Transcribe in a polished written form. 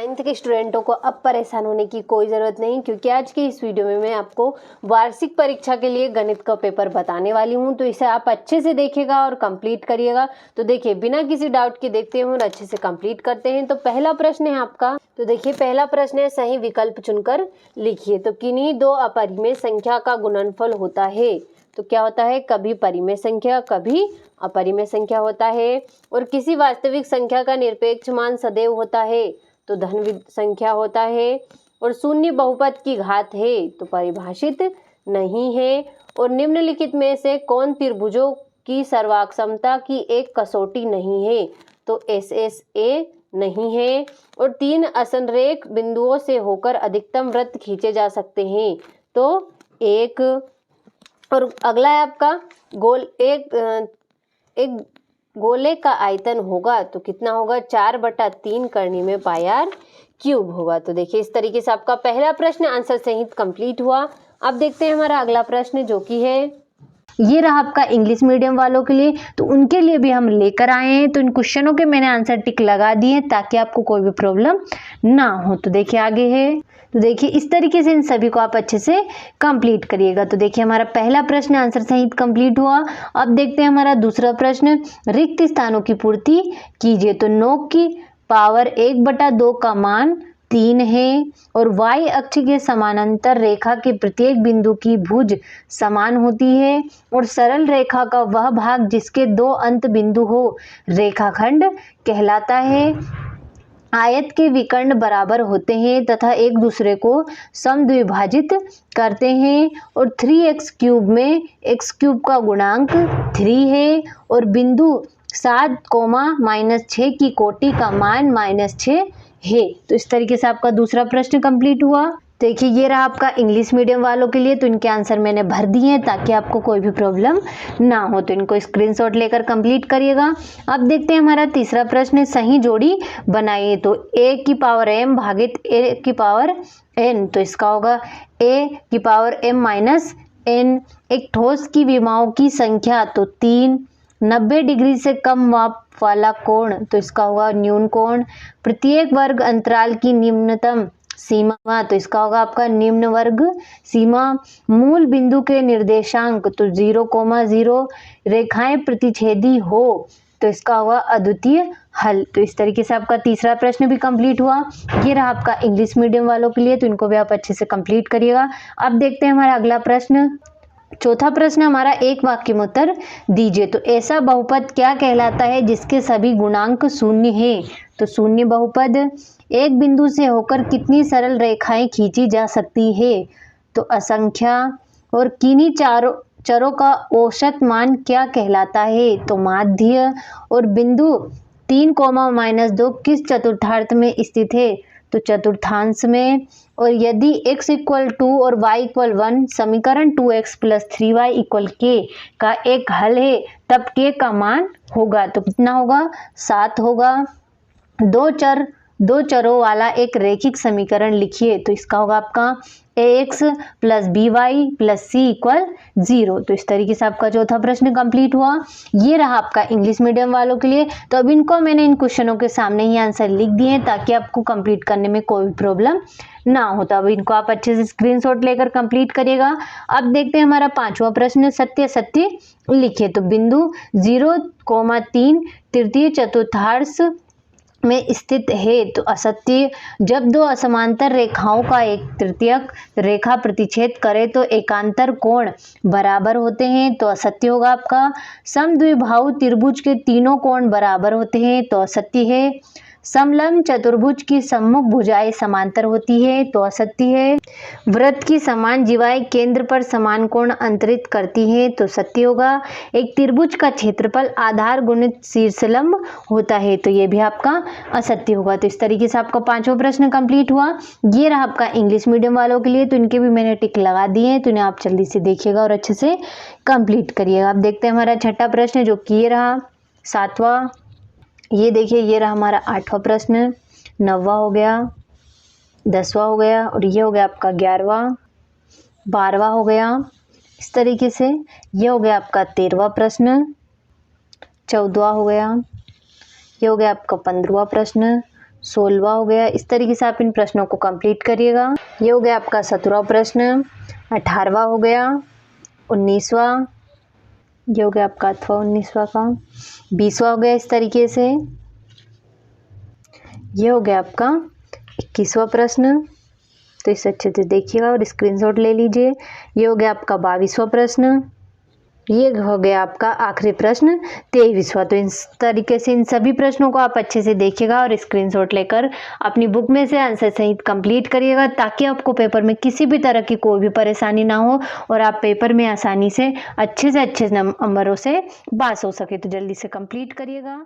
9th के स्टूडेंटों को अब परेशान होने की कोई ज़रूरत नहीं, क्योंकि आज की इस वीडियो में मैं आपको वार्षिक परीक्षा के लिए गणित का पेपर बताने वाली हूं। तो इसे आप अच्छे से देखिएगा और कंप्लीट करिएगा। तो देखिए, बिना किसी डाउट के देखते हैं और अच्छे से कंप्लीट करते हैं। तो पहला प्रश्न है आपका। तो देखिए, पहला प्रश्न है, सही विकल्प चुनकर लिखिए। तो किन्हीं दो अपरिमेय संख्या का गुणनफल होता है। तो क्या होता है? कभी परिमेय संख्या, कभी अपरिमेय संख्या होता है। और किसी वास्तविक संख्या का निरपेक्ष मान सदैव होता है। तो धन संख्या होता है। और शून्य बहुपद की घात है, तो परिभाषित नहीं है। और निम्नलिखित में से कौन त्रिभुजों की सर्वाक्षमता की एक कसौटी नहीं है? तो SSA नहीं है। और 3 असंरेख बिंदुओं से होकर अधिकतम वृत्त खींचे जा सकते हैं। तो एक। और अगला है आपका गोल। एक गोले का आयतन होगा, तो कितना होगा? 4/3 करनी में पाई क्यूब होगा। तो देखिए, इस तरीके से आपका पहला प्रश्न आंसर सहित कंप्लीट हुआ। अब देखते हैं हमारा अगला प्रश्न, जो कि है, ये रहा आपका इंग्लिश मीडियम वालों के लिए। तो उनके लिए भी हम लेकर आए हैं। तो इन क्वेश्चनों के मैंने आंसर टिक लगा दिए ताकि आपको कोई भी प्रॉब्लम ना हो। तो देखिए आगे है। तो देखिए, इस तरीके से इन सभी को आप अच्छे से कंप्लीट करिएगा। तो देखिए, हमारा पहला प्रश्न आंसर सहित कंप्लीट हुआ। अब देखते हैं हमारा दूसरा प्रश्न, रिक्त स्थानों की पूर्ति कीजिए। तो 9 की पावर 1/2 का मान 3 है। और y अक्ष के समानांतर रेखा के प्रत्येक बिंदु की भुज समान होती है। और सरल रेखा का वह भाग जिसके 2 अंत बिंदु हो रेखाखंड कहलाता है। आयत के विकर्ण बराबर होते हैं तथा एक दूसरे को समद्विभाजित करते हैं। और 3x³ में x³ का गुणांक 3 है। और बिंदु 7, -6 की कोटि का मान -6 है। तो इस तरीके से आपका दूसरा प्रश्न कंप्लीट हुआ। देखिए, ये रहा आपका इंग्लिश मीडियम वालों के लिए। तो इनके आंसर मैंने भर दिए हैं ताकि आपको कोई भी प्रॉब्लम ना हो। तो इनको स्क्रीनशॉट लेकर कंप्लीट करिएगा। अब देखते हैं हमारा तीसरा प्रश्न, सही जोड़ी बनाइए। तो a⁴m भागित a⁴n। तो इसका होगा a⁴m - n। एक ठोस की विमाओं की संख्या, तो 3। 90 डिग्री से कम माप वाला कोण, तो इसका होगा न्यून कोण। प्रत्येक वर्ग अंतराल की निम्नतम सीमा, तो इसका होगा आपका निम्न वर्ग सीमा। मूल बिंदु के निर्देशांक, तो 0,0। रेखाएं प्रतिच्छेदी हो, तो इसका होगा अद्वितीय हल। तो इस तरीके से आपका तीसरा प्रश्न भी कंप्लीट हुआ। ये रहा आपका इंग्लिश मीडियम वालों के लिए। तो इनको भी आप अच्छे से कंप्लीट करिएगा। अब देखते हैं हमारा अगला प्रश्न। चौथा प्रश्न हमारा, एक वाक्य में उत्तर दीजिए। तो ऐसा बहुपद क्या कहलाता है जिसके सभी गुणांक शून्य हैं? तो शून्य बहुपद। एक बिंदु से होकर कितनी सरल रेखाएं खींची जा सकती है? तो असंख्या। और किन्हीं चरों का औसत मान क्या कहलाता है? तो माध्य। और बिंदु 3, -2 किस चतुर्थांश में स्थित है? तो चतुर्थांश में। और यदि x = 2 और y = 1 समीकरण 2x + 3y = k का एक हल है, तब k का मान होगा, तो कितना होगा? 7 होगा। दो चरों वाला एक रैखिक समीकरण लिखिए। तो इसका होगा आपका ax + by + c = 0। तो इस तरीके से आपका चौथा प्रश्न कंप्लीट हुआ। ये रहा आपका इंग्लिश मीडियम वालों के लिए। तो अब इनको मैंने इन क्वेश्चनों के सामने ही आंसर लिख दिए हैं ताकि आपको कंप्लीट करने में कोई प्रॉब्लम ना हो। तो अब इनको आप अच्छे से स्क्रीनशॉट लेकर कंप्लीट करिएगा। अब देखते हैं हमारा पांचवा प्रश्न, सत्य सत्य लिखिए। तो बिंदु 0,3 तृतीय चतुर्थांश में स्थित है, तो असत्य। जब दो असमांतर रेखाओं का एक तृतीयक रेखा प्रतिच्छेद करे तो एकांतर कोण बराबर होते हैं, तो असत्य होगा आपका। समद्विबाहु त्रिभुज के तीनों कोण बराबर होते हैं, तो असत्य है। समलंब चतुर्भुज की सम्मुख भुजाएं समांतर होती है, तो असत्य है। वृत्त की समान जिवाएं केंद्र पर समान कोण अंतरित करती हैं, तो सत्य होगा। एक त्रिभुज का क्षेत्रफल आधार गुणित शीर्षलंब होता है, तो ये भी आपका असत्य होगा। तो इस तरीके से आपका पांचवा प्रश्न कंप्लीट हुआ। ये रहा आपका इंग्लिश मीडियम वालों के लिए। तो इनके भी मैंने टिक लगा दिए हैं, तो इन्हें आप जल्दी से देखिएगा और अच्छे से कंप्लीट करिएगा। अब देखते हैं हमारा छठा प्रश्न, जो कि ये रहा सातवां। ये देखिए, ये रहा हमारा आठवां प्रश्न। 9वां हो गया, 10वां हो गया, और ये हो गया आपका 11वां, 12वां हो गया। इस तरीके से ये हो गया आपका 13वां प्रश्न, 14वां हो गया, ये हो गया आपका 15वां प्रश्न, 16वां हो गया। इस तरीके से आप इन प्रश्नों को कंप्लीट करिएगा। ये हो गया आपका 17वां प्रश्न। 18वां हो गया। 19वां, ये हो गया आपका अथवा 19वां का। 20वां हो गया इस तरीके से। ये हो गया आपका 21वां प्रश्न, तो इसे अच्छे से देखिएगा और स्क्रीनशॉट ले लीजिए। ये हो गया आपका 22वां प्रश्न। ये हो गया आपका आखिरी प्रश्न 23वां। तो इस तरीके से इन सभी प्रश्नों को आप अच्छे से देखिएगा और स्क्रीनशॉट लेकर अपनी बुक में से आंसर सहित कंप्लीट करिएगा, ताकि आपको पेपर में किसी भी तरह की कोई भी परेशानी ना हो और आप पेपर में आसानी से अच्छे नंबरों से पास हो सके। तो जल्दी से कंप्लीट करिएगा।